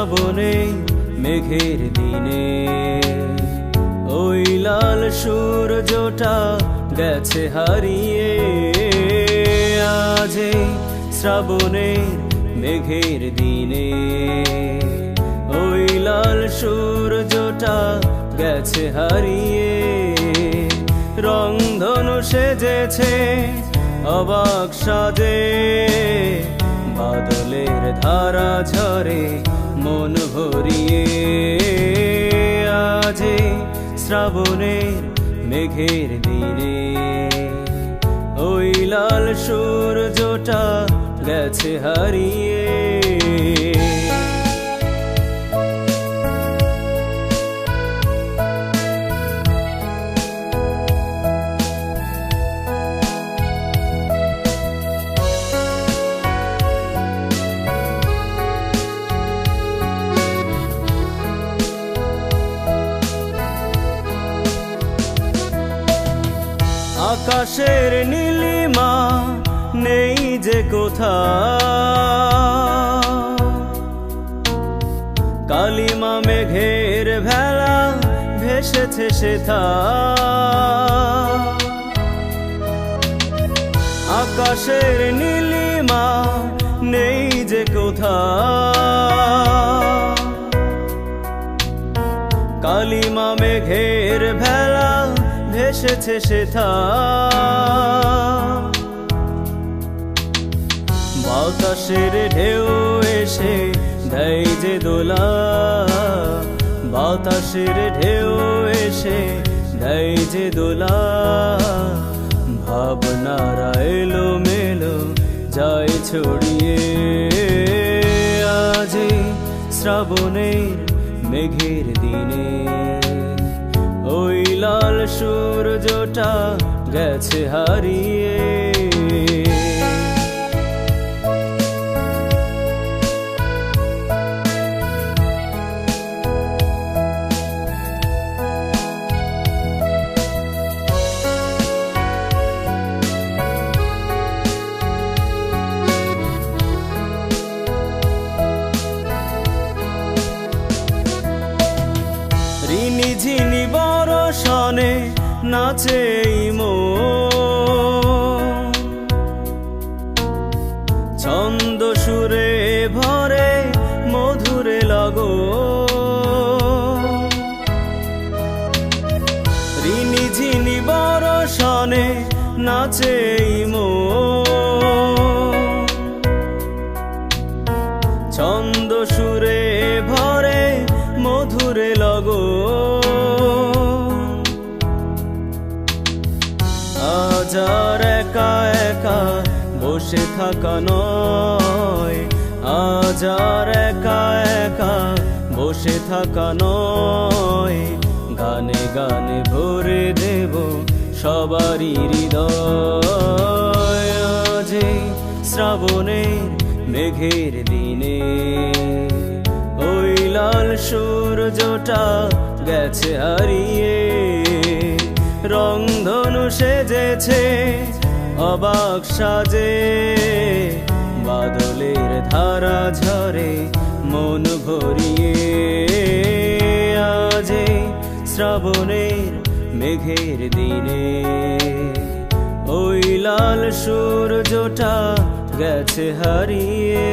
শ্রাবণে মেঘের দিনে ওই লাল সূর্যটা গেছে হারিয়ে। আজ এই শ্রাবণের মেঘের দিনে ওই লাল সূর্যটা গেছে হারিয়ে। রংধনু সেজেছে অবাক সাজে, বাদলের ধারা ঝরে মন ভরিয়ে। আজ এই শ্রাবণের মেঘের দিনে ওই লাল সূর্যটা গেছে হারিয়ে। আকাশের নীলিমা নেই যে কোথাও, কালিমা মেঘের ভেলা ভেসেছে সেথা। আকাশের নীলিমা নেই যে কোথাও, কালিমা মেঘের ভেলা ভেসেছে সেথা। বাতাসের ঢেউ এসে দেয় যে দোলা, বাতাসের ঢেউ এসে দেয় যে দোলা। ভাবনারা এলো মেলো যায় ছড়িয়ে। আজ এই শ্রাবণের মেঘের দিনে ওই লাল সূর্যটা গেছে হারিয়ে। ঋণী ঝিনি বরষণে নাচে মন, ছন্দ সুরে ভরে মধুরে লগন। ঋণী ঝিনি বরষণে নাচে মন, ছন্দ সুরে ভরে মধুরে লগন। আজ আর একা একা বসে থাকা নয়, আজ আর একা একা বসে থাকা নয়। গানে গানে ভরে দেব সবারই হৃদয়। আজ এই শ্রাবণের মেঘের দিনে ওই লাল সূর্যটা গেছে হারিয়ে। রংধনু সেজেছে অবাক সাজে, বাদলের ধারা ঝরে মন ভরিয়ে। আজ এই শ্রাবণের মেঘের দিনে ওই লাল সূর্যটা গেছে হারিয়ে।